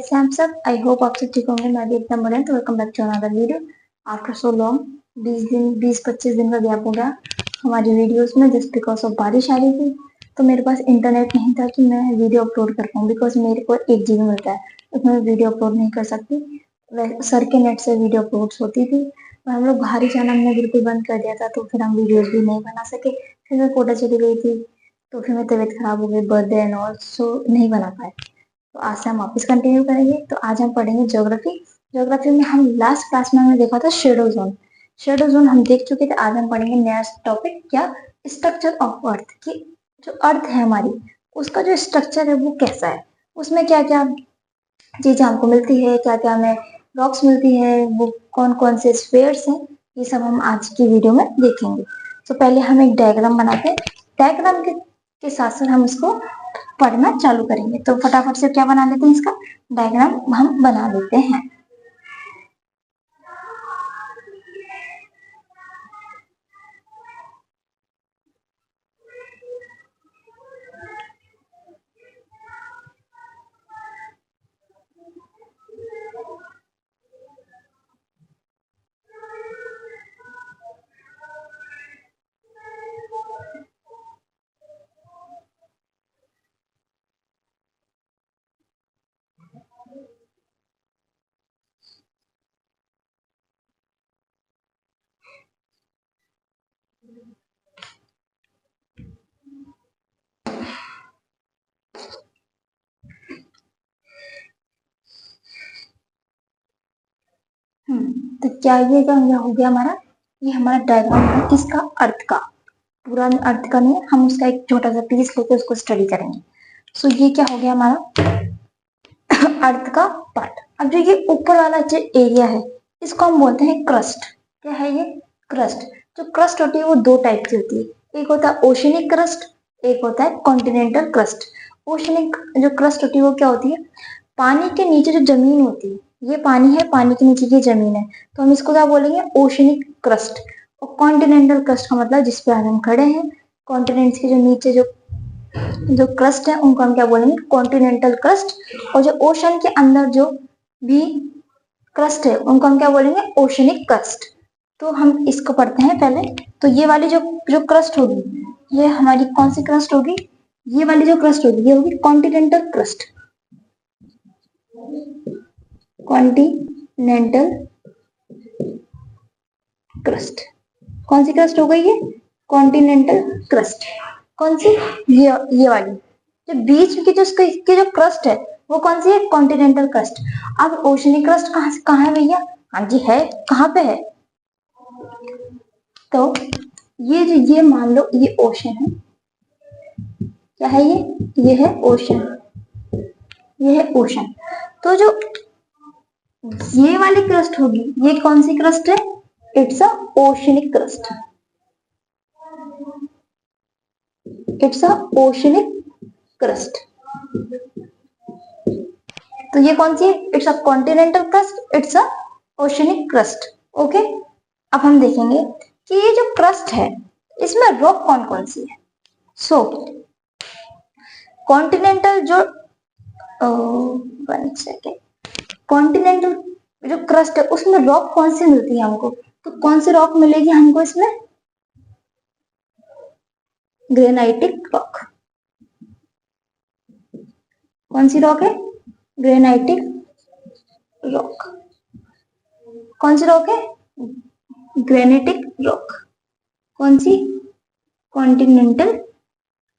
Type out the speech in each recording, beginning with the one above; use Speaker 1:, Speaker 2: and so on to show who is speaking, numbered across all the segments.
Speaker 1: कैसे हैं आप सब। आई होप आप सब ठीक होंगे। मैं भी एकदम बढ़िया। तो welcome back to another video after so long. 20 दिन का गैप हो गया हमारी वीडियोस में, जस्ट बिकॉज ऑफ बारिश आ रही थी। तो मेरे पास इंटरनेट नहीं था कि मैं वीडियो अपलोड कर पाऊँ, बिकॉज मेरे को 1 GB मिलता है, उसमें वीडियो अपलोड नहीं कर सकती। सर के नेट से वीडियो अपलोड होती थी और हम लोग बाहर ही जाना हमने बिल्कुल बंद कर दिया था, तो फिर हम वीडियोज भी नहीं बना सके। फिर मैं कोटा चली गई थी, तो फिर मेरी तबीयत खराब हो गई, बर्थडे एंड ऑल, सो नहीं बना पाए। तो आज से हम वापस कंटिन्यू करेंगे। तो आज हम पढ़ेंगे ज्योग्राफी। ज्योग्राफी में हम लास्ट क्लास में हमने देखा था शेडो जोन। शेडो जोन हम देख चुके थे। आज हम पढ़ेंगे नया टॉपिक, क्या, स्ट्रक्चर ऑफ अर्थ, की जो अर्थ है हमारी, उसका जो स्ट्रक्चर है वो कैसा है, उसमें क्या क्या चीजें हमको मिलती है, क्या क्या हमें रॉक्स मिलती है, वो कौन कौन से स्फीयर्स हैं, ये सब हम आज की वीडियो में देखेंगे। तो पहले हम एक डायग्राम बनाते हैं। डायग्राम के साथ साथ हम इसको पढ़ना चालू करेंगे। तो फटाफट से क्या बना लेते हैं, इसका डायग्राम हम बना लेते हैं। तो क्या ये जो हो गया हमारा, ये हमारा डायग्राम है किसका, अर्थ का। पूरा अर्थ का नहीं, हम उसका एक छोटा सा पीस लेके उसको स्टडी करेंगे। सो ये क्या हो गया हमारा अर्थ का पार्ट। अब जो ये ऊपर वाला जो एरिया है, इसको हम बोलते हैं क्रस्ट। क्या है ये, क्रस्ट। जो क्रस्ट होती है वो दो टाइप की होती है, एक होता है ओशनिक क्रस्ट, एक होता है कॉन्टिनेंटल क्रस्ट। ओशनिक जो क्रस्ट होती है वो क्या होती है, पानी के नीचे जो जमीन होती है, ये पानी है, पानी के नीचे की जमीन है, तो हम इसको क्या बोलेंगे, ओशनिक क्रस्ट। और कॉन्टिनेंटल क्रस्ट का मतलब जिस पे आज हम खड़े हैं, कॉन्टिनेंट्स के जो नीचे जो क्रस्ट है उनको हम क्या बोलेंगे, कॉन्टिनेंटल क्रस्ट। और जो ओशन के अंदर जो भी क्रस्ट है उनको हम क्या बोलेंगे, ओशनिक क्रस्ट। तो हम इसको पढ़ते हैं पहले। तो ये वाली जो जो क्रस्ट होगी, ये हमारी कौन सी क्रस्ट होगी, ये वाली जो क्रस्ट होगी ये होगी कॉन्टिनेंटल क्रस्ट। कॉन्टिनेंटल क्रस्ट कौन सी क्रस्ट हो गई, ये कॉन्टिनेंटल क्रस्ट। कौन सी, ये वाली जो बीच की जो इसकी जो क्रस्ट है वो कौन सी है, कॉन्टिनेंटल क्रस्ट। अब ओशनिक क्रस्ट कहाँ है भैया, हाँ जी है, कहाँ पे है, तो ये जो ये मान लो ये ओशन है, क्या है ये है ओशन, ये है ओशन। तो जो ये वाली क्रस्ट होगी ये कौन सी क्रस्ट है, it's a oceanic crust, it's a oceanic crust. तो ये कौन सी है, it's a continental crust, it's a oceanic crust. Okay, अब हम देखेंगे कि ये जो क्रस्ट है इसमें रॉक कौन कौन सी है। सो कॉन्टिनेंटल जो वन सेकेंड, कॉन्टिनेंटल जो क्रस्ट है उसमें रॉक कौन सी मिलती है हमको, तो कौन सी रॉक मिलेगी हमको इसमें, ग्रेनाइटिक रॉक। कौन सी रॉक है, ग्रेनाइटिक रॉक। कौन सी रॉक है, ग्रेनाइटिक रॉक। कौन सी, कॉन्टिनेंटल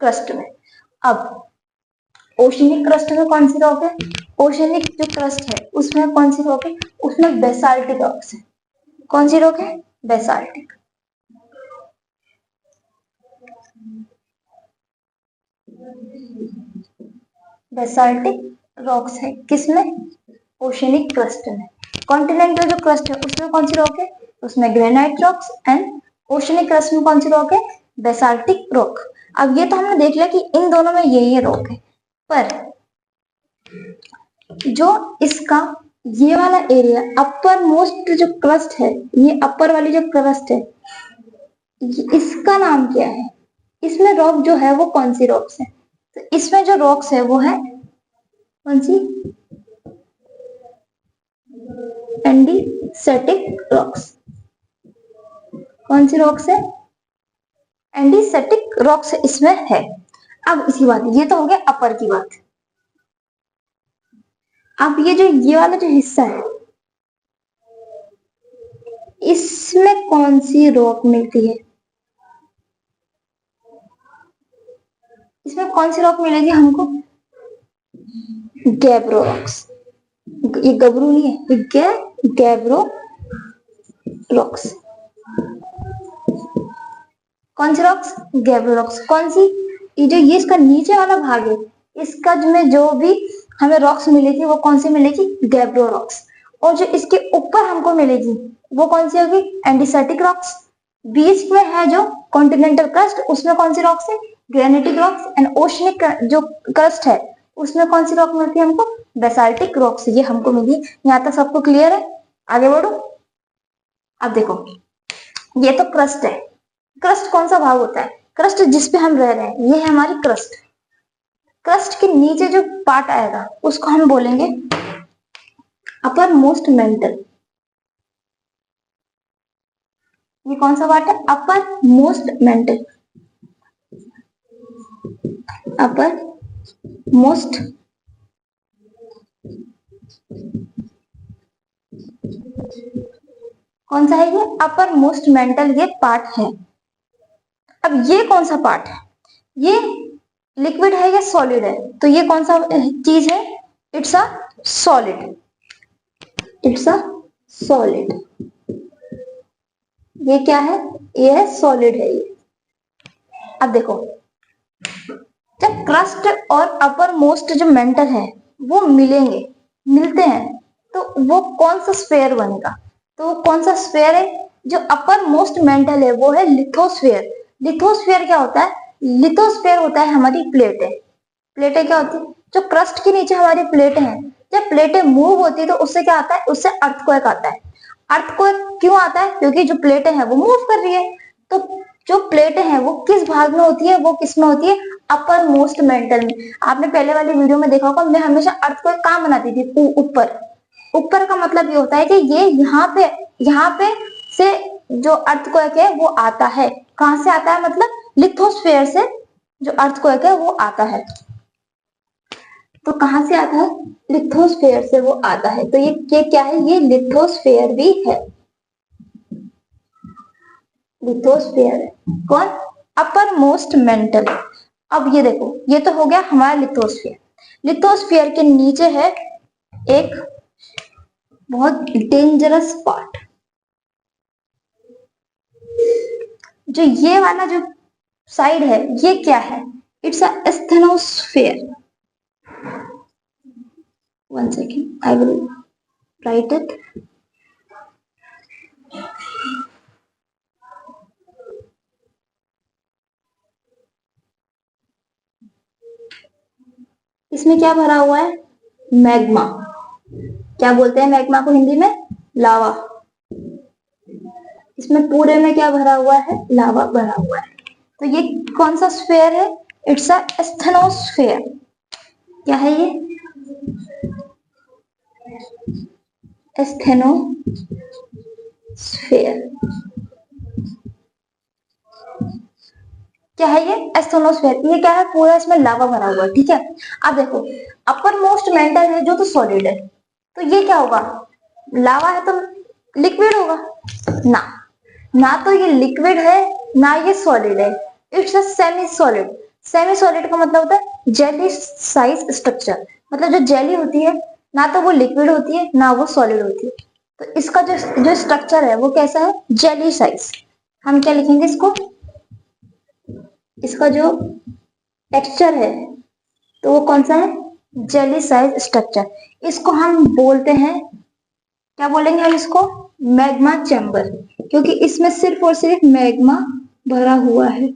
Speaker 1: क्रस्ट में। अब ओशनिक क्रस्ट में कौन सी रॉक है, ओशनिक जो क्रस्ट है उसमें कौन सी रॉक है, उसमें बेसाल्टिक रॉक्स है। कौन सी रॉक है, बेसाल्टिक। बेसाल्टिक रॉक्स है किसमें, ओशनिक क्रस्ट में। कॉन्टिनेंटल जो क्रस्ट है उसमें कौन सी रॉक है, उसमें granite rocks, and oceanic crust में कौन सी रॉक है, बेसाल्टिक रॉक। अब ये तो हमने देख लिया कि इन दोनों में ये रॉक है, पर जो इसका ये वाला एरिया अपर मोस्ट जो क्रस्ट है, ये अपर वाली जो क्रस्ट है इसका नाम क्या है, इसमें रॉक जो है वो कौन सी रॉक्स है, तो इसमें जो रॉक्स है वो है कौन सी, एंडीसेटिक रॉक्स। कौन सी रॉक्स है? एंडीसेटिक रॉक्स इसमें है। अब इसकी बात, ये तो हो गया अपर की बात। अब ये वाला जो हिस्सा है, इसमें कौन सी रॉक मिलती है? इसमें कौन सी रॉक मिलेगी हमको? Gabbro rocks. ये गबरू नहीं है, ये गैब्रो रॉक्स। कौन सी रॉक्स? Gabbro rocks. कौन सी? ये इसका नीचे वाला भाग है, इसका जो भी हमें रॉक्स मिलेगी वो कौन सी मिलेगी? Gabbro rocks. और जो इसके ऊपर हमको मिलेगी वो कौन सी होगी? एंडीसेटिक रॉक्स। बीच में है जो कॉन्टिनेंटल क्रस्ट, उसमें कौन सी रॉक्स है? ग्रेनिटिक रॉक्स। एंड ओशनिक जो क्रस्ट है उसमें कौन सी रॉक मिलती है हमको? Basaltic rocks. ये हमको मिली। यहाँ तक सबको क्लियर है? आगे बढ़ो। अब देखो, ये तो क्रस्ट है। क्रस्ट कौन सा भाग होता है? क्रस्ट जिसपे हम रह रहे हैं, ये है हमारी क्रस्ट। क्रस्ट के नीचे जो पार्ट आएगा उसको हम बोलेंगे अपर मोस्ट मेंटल। ये कौन सा पार्ट है? Upper most mental. Upper most कौन सा है? ये अपर मोस्ट मेंटल ये पार्ट है। अब ये कौन सा पार्ट है? ये लिक्विड है या सॉलिड है? तो ये कौन सा चीज है? It's a solid. It's a solid. ये क्या है? ये है सॉलिड है ये। अब देखो, जब क्रस्ट और अपर मोस्ट जो मेंटल है वो मिलते हैं तो वो कौन सा स्फेयर बनेगा? तो वो कौन सा स्फेयर है? जो अपर मोस्ट मेंटल है वो है लिथोस्फेयर। लिथोस्फेयर क्या होता है? लिथोस्फेयर होता है हमारी प्लेटें। प्लेटें क्या होती है? जो क्रस्ट के नीचे हमारी प्लेटें हैं, जब प्लेटें मूव होती है तो उससे क्या आता है? उससे अर्थक्वेक आता है। अर्थक्वेक क्यों आता है? क्योंकि जो प्लेटें हैं वो मूव कर रही है। तो जो प्लेटें हैं वो किस भाग में होती है? वो किस में होती है? अपर मोस्ट मेंटल में। आपने पहले वाली वीडियो में देखा होगा, मैं हमेशा अर्थक्वेक कहाँ बनाती थी? ऊपर। ऊपर का मतलब ये होता है कि ये यहाँ पे से जो अर्थक्वेक है वो आता है। कहां से आता है? मतलब लिथोस्फेयर से जो अर्थक्वेक है वो आता है। तो कहां से आता है? लिथोस्फेयर से वो आता है। तो ये क्या है? ये लिथोस्फेयर भी है। लिथोस्फेयर है कौन? Upper most mental. अब ये देखो, ये तो हो गया हमारा लिथोस्फेयर। लिथोस्फेयर के नीचे है एक बहुत डेंजरस पार्ट। जो ये वाला जो साइड है ये क्या है? It's asthenosphere. One second, I will write it. इसमें क्या भरा हुआ है? मैग्मा। क्या बोलते हैं मैग्मा को हिंदी में? लावा। इसमें पूरे में क्या भरा हुआ है? लावा भरा हुआ है। तो ये कौन सा स्फेयर है? It's asthenosphere. क्या है ये? स्टेनोस्फेयर। क्या है ये? एस्थेनोस्फेयर। ये क्या है? पूरा इसमें लावा भरा हुआ है। ठीक है। अब देखो, अपर मोस्ट मेंटल है जो तो सॉलिड है, तो ये क्या होगा? लावा है तो लिक्विड होगा ना? ना तो ये लिक्विड है ना ये सॉलिड है। It's a semi solid. Semi solid का मतलब होता है जेली साइज स्ट्रक्चर। मतलब जो जेली होती है ना तो वो लिक्विड होती है ना वो सॉलिड होती है। तो इसका जो स्ट्रक्चर है वो कैसा है? Jelly size. हम क्या लिखेंगे इसको? इसका जो टेक्सचर है तो वो कौन सा है? Jelly size structure. इसको हम बोलते हैं, क्या बोलेंगे हम इसको? Magma chamber. क्योंकि इसमें सिर्फ और सिर्फ मैग्मा भरा हुआ है।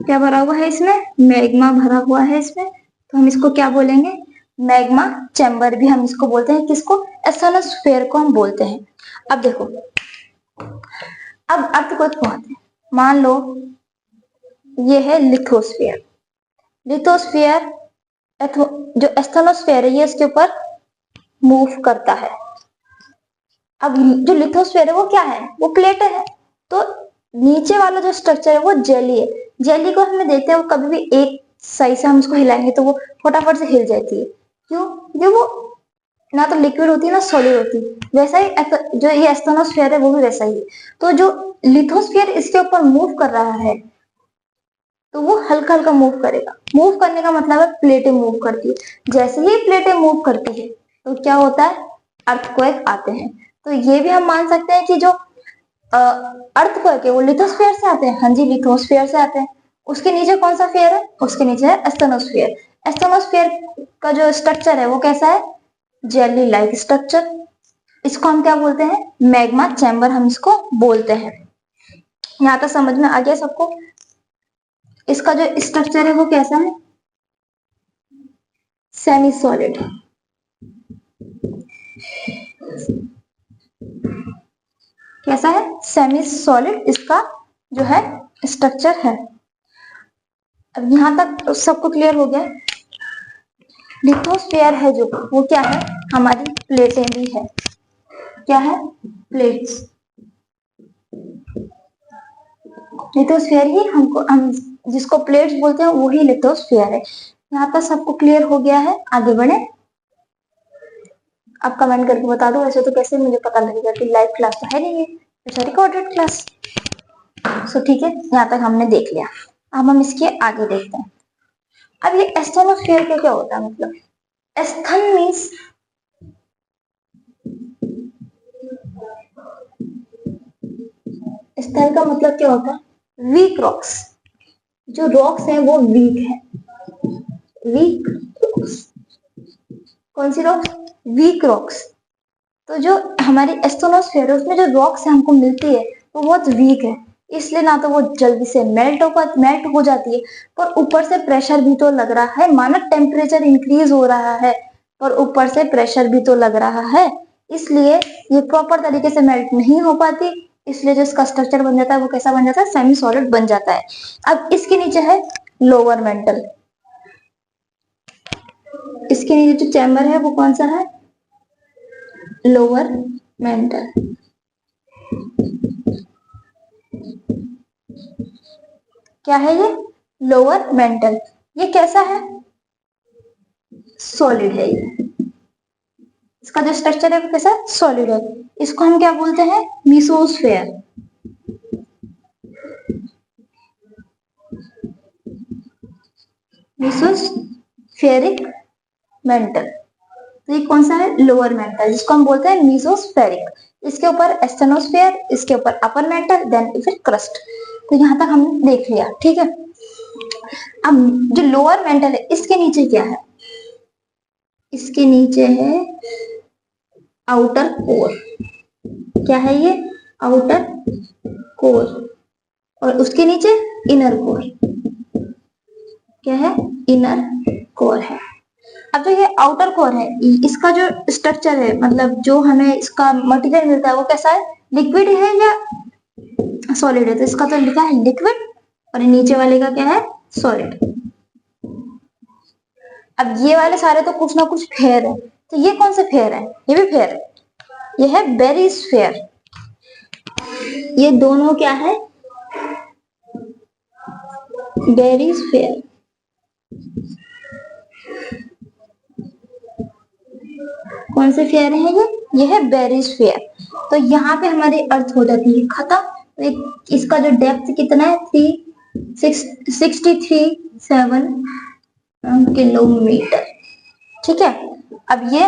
Speaker 1: क्या भरा हुआ है इसमें? मैग्मा भरा हुआ है इसमें। तो हम इसको क्या बोलेंगे? मैग्मा चैम्बर भी हम इसको बोलते हैं। किसको? एस्थेनोस्फेयर को हम बोलते हैं। अब देखो, अब अर्थ को पहुंचते हैं। मान लो ये है लिथोस्फेयर। लिथोस्फेयर जो एस्थेनोस्फेयर है ये इसके ऊपर मूव करता है। अब जो लिथोस्फेयर है वो क्या है, वो प्लेट है। तो नीचे वाला जो स्ट्रक्चर है वो जेली है। जेली को हमें देखते हैं वो कभी भी एक सही से हम उसको हिलाएंगे तो वो फटाफट से हिल जाती है। क्यों? जो वो ना तो लिक्विड होती है ना सॉलिड होती है। वैसा ही जो ये एस्थेनोस्फेयर है वो भी वैसा ही है। तो जो लिथोस्फेयर इसके ऊपर मूव कर रहा है तो वो हल्का हल्का मूव करेगा। मूव करने का मतलब है प्लेटें मूव करती है। जैसे ही प्लेटें मूव करती है तो क्या होता है, अर्थक्वेक आते हैं। तो ये भी हम मान सकते हैं कि जो अर्थक्वेक है वो लिथोस्फेयर से आते हैं। हाँ जी, लिथोस्फेयर से आते हैं। उसके नीचे कौन सा फेयर है? उसके नीचे है एस्थेनोस्फेयर। एस्थेनोस्फेयर का जो स्ट्रक्चर है वो कैसा है? Jelly like structure. इसको हम क्या बोलते हैं? मैग्मा चैम्बर हम इसको बोलते हैं। यहाँ तक समझ में आ गया सबको? इसका जो स्ट्रक्चर है वो कैसा है? Semi solid. कैसा है? सेमी सॉलिड इसका जो है स्ट्रक्चर है। अब यहां तक सबको क्लियर हो गया? लिथोस्फेयर है जो वो क्या है? हमारी प्लेटें भी है। क्या है? प्लेट्स। लिथोस्फेयर ही हम जिसको प्लेट्स बोलते हैं वही लिथोस्फेयर है। यहाँ तक सबको क्लियर हो गया है? आगे बढ़े। आप कमेंट करके बता दो। ऐसे तो कैसे मुझे पता लगेगा कि लाइव क्लास तो है नहीं है, अच्छा रिकॉर्डेड क्लास। सो ठीक है, यहाँ तक हमने देख लिया। अब हम इसके आगे देखते हैं। अब ये एस्थेनोस्फेयर क्या क्या होता है? मतलब एस्थन मीन्स स्थल का मतलब क्या होता है? Weak rocks. जो रॉक्स हैं वो वीक है। Weak rocks. कौन सी रॉक्स? Week rocks. तो जो हमारी एस्थेनोस्फेयर है उसमें जो रॉक्स हमको मिलती है वो बहुत वीक है। इसलिए ना तो वो जल्दी से मेल्ट हो जाती है, पर ऊपर से प्रेशर भी तो लग रहा है। मानक टेम्परेचर इंक्रीज हो रहा है पर ऊपर से प्रेशर भी तो लग रहा है, इसलिए ये प्रॉपर तरीके से मेल्ट नहीं हो पाती। इसलिए जो इसका स्ट्रक्चर बन जाता है वो कैसा बन जाता है? सेमी सॉलिड बन जाता है। अब इसके नीचे है लोअर मेंटल। इसके नीचे जो चैम्बर है वो कौन सा है? Lower mental. क्या है ये? Lower mental. ये कैसा है? सॉलिड है ये। इसका जो स्ट्रक्चर है वो कैसा है? सॉलिड है। इसको हम क्या बोलते हैं? मीसोस्फेयर। मीसोस्फेरिक मेंटल। तो ये कौन सा है? लोअर मेंटल, जिसको हम बोलते हैं मीसोस्फेरिक। इसके ऊपर एस्थेनोस्फेयर, इसके ऊपर अपर मेंटल, देन फिर क्रस्ट। तो यहां तक हमने देख लिया, ठीक है। अब जो लोअर मेंटल है इसके नीचे क्या है? इसके नीचे है आउटर कोर। क्या है ये? Outer core. और उसके नीचे इनर कोर। क्या है? इनर कोर है। अब जो ये आउटर कोर है इसका जो स्ट्रक्चर है, मतलब जो हमें इसका मटेरियल मिलता है वो कैसा है? लिक्विड है या सॉलिड है? तो इसका तो लिखा है लिक्विड और नीचे वाले का क्या है? सॉलिड। अब ये वाले सारे तो कुछ ना कुछ फेयर है, तो ये कौन से फेयर है? ये भी फेयर है। ये है बेरिस्फेयर। ये दोनों क्या है? बेरिस्फेयर। कौन से फेयर है ये है बेरिस्फेयर। तो यहाँ पे हमारी अर्थ हो जाती है खत्म। तो इसका जो डेप्थ कितना है? 63.7 किलोमीटर। ठीक है। अब ये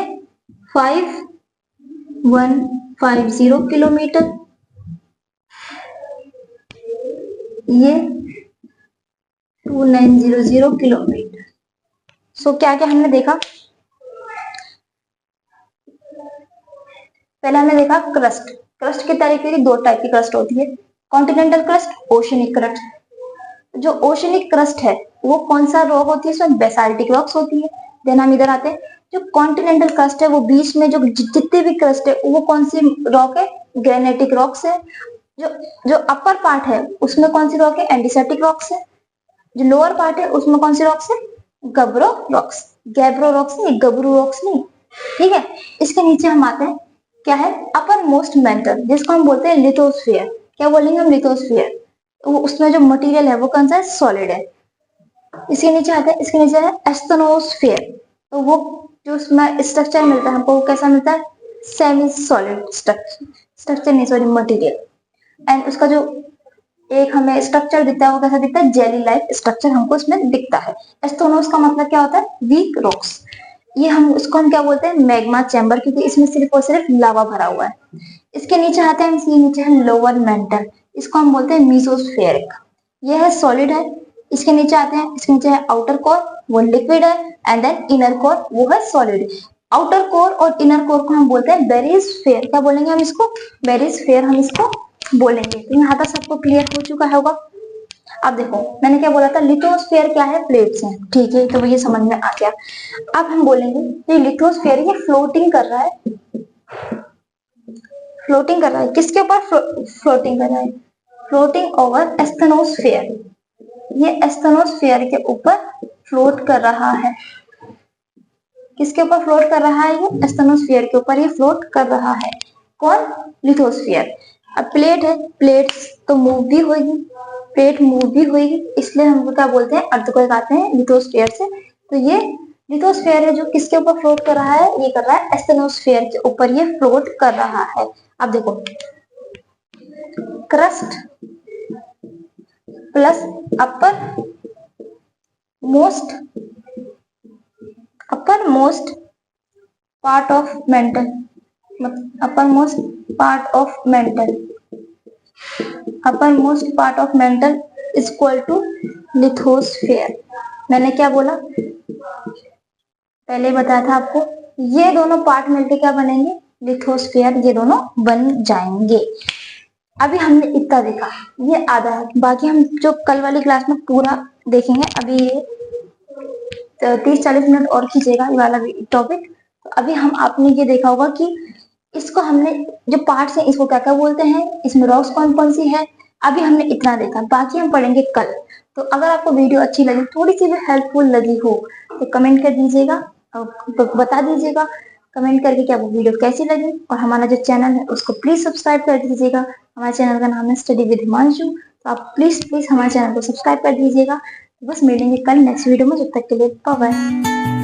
Speaker 1: 5150 किलोमीटर, ये 2900 किलोमीटर। सो क्या क्या हमने देखा? पहले हमने देखा क्रस्ट। क्रस्ट की तरीके की दो टाइप की क्रस्ट होती है, कॉन्टिनेंटल क्रस्ट, ओशनिक क्रस्ट। जो ओशनिक क्रस्ट है वो कौन सा रॉक होती है? इसमें बेसाल्टिक रॉक्स होती है। देन हम इधर आते हैं, जो कॉन्टिनेंटल क्रस्ट है वो बीच में जो जितने भी क्रस्ट है वो कौन सी रॉक है? ग्रेनाइटिक रॉक्स है। जो जो अपर पार्ट है उसमें कौन सी रॉक है? एंडीसेटिक रॉक्स है। जो लोअर पार्ट है उसमें कौन सी रॉक्स है? गब्रो रॉक्स, गैब्रो रॉक्स नहीं, गबरू रॉक्स नहीं, ठीक है। इसके नीचे हम आते हैं, क्या है, अपर मोस्ट मेंटल, जिसको हम बोलते हैं लिथोस्फीयर। क्या बोलेंगे हम, लिथोस्फीयर। तो उसमें जो मटेरियल है वो कौन सा है, सॉलिड है। इसके नीचे आते हैं, इसके नीचे है एस्थेनोस्फीयर। तो वो जो उसमें स्ट्रक्चर मिलता है हमको, वो कैसा मिलता है, सेमी सॉलिड स्ट्रक्चर, स्ट्रक्चर नहीं सॉरी मटेरियल। एंड उसका जो एक हमें स्ट्रक्चर दिखता है वो कैसा दिखता है, जेली लाइक स्ट्रक्चर हमको इसमें दिखता है। एस्थोनोस का मतलब क्या होता है, वीक रॉक्स। ये हम उसको हम क्या बोलते हैं, मैग्मा चैम्बर, क्योंकि इसमें सिर्फ और सिर्फ लावा भरा हुआ है। इसके नीचे आते हैं, इसके नीचे है लोअर मेंटल, इसको हम बोलते हैं मीसोस्फेरिक, ये है सॉलिड है। इसके नीचे आते हैं, इसके नीचे है आउटर कोर, वो लिक्विड है। एंड देन इनर कोर, वो है सॉलिड। आउटर कोर और इनर कोर को हम बोलते हैं बेरिस्फेयर। क्या बोलेंगे हम इसको, बेरिस्फेयर हम इसको बोलेंगे। तो यहाँ तक सबको क्लियर हो चुका होगा। अब देखो मैंने क्या बोला था, लिथोस्फेयर क्या है, प्लेट्स हैं, ठीक है, तो ये समझ में आ गया। अब हम बोलेंगे ये लिथोस्फेयर ये फ्लोटिंग कर रहा है, फ्लोटिंग कर रहा है किसके ऊपर, फ्लोटिंग कर रहा है, फ्लोटिंग ओवर एस्थेनोस्फेयर। ये एस्थेनोस्फेयर के ऊपर फ्लोट कर रहा है। किसके ऊपर फ्लोट कर रहा है, ये एस्थेनोस्फेयर के ऊपर ये फ्लोट कर रहा है। कौन, लिथोस्फेयर। अब प्लेट है, प्लेट्स तो मूव भी होगी, प्लेट मूव भी होगी, इसलिए हम क्या बोलते हैं, अर्थक्वेक आते हैं लिथोस्फेयर से। तो ये लिथोस्फेयर है जो किसके ऊपर फ्लोट कर रहा है, ये कर रहा है एस्थेनोस्फेयर के ऊपर ये फ्लोट कर रहा है। अब देखो crust plus upper most part of mantle, upper most part of mantle, upper most part of mantle is equal to lithosphere. मैंने क्या बोला, पहले बताया था आपको, ये दोनों पार्ट मिलके क्या बनेंगे, लिथोस्फेयर, ये दोनों बन जाएंगे। अभी हमने इतना देखा, ये आधा है, बाकी हम जो कल वाली क्लास में पूरा देखेंगे। अभी ये 30-40 मिनट और खींचेगा ये वाला टॉपिक। तो अभी हम आपने ये देखा होगा कि इसको हमने जो पार्ट्स हैं इसको क्या क्या बोलते हैं, इसमें रॉक्स कौन कौन सी है। अभी हमने इतना देखा, बाकी हम पढ़ेंगे कल। तो अगर आपको वीडियो अच्छी लगी, थोड़ी सी भी हेल्पफुल लगी हो, तो कमेंट कर दीजिएगा, बता दीजिएगा कमेंट करके क्या वो वीडियो कैसी लगी। और हमारा जो चैनल है उसको प्लीज सब्सक्राइब कर दीजिएगा। हमारे चैनल का नाम है स्टडी विद हिमांशु, तो आप प्लीज हमारे चैनल को सब्सक्राइब कर दीजिएगा। बस मिलेंगे कल नेक्स्ट वीडियो में, जब तक के लिए बाय बाय।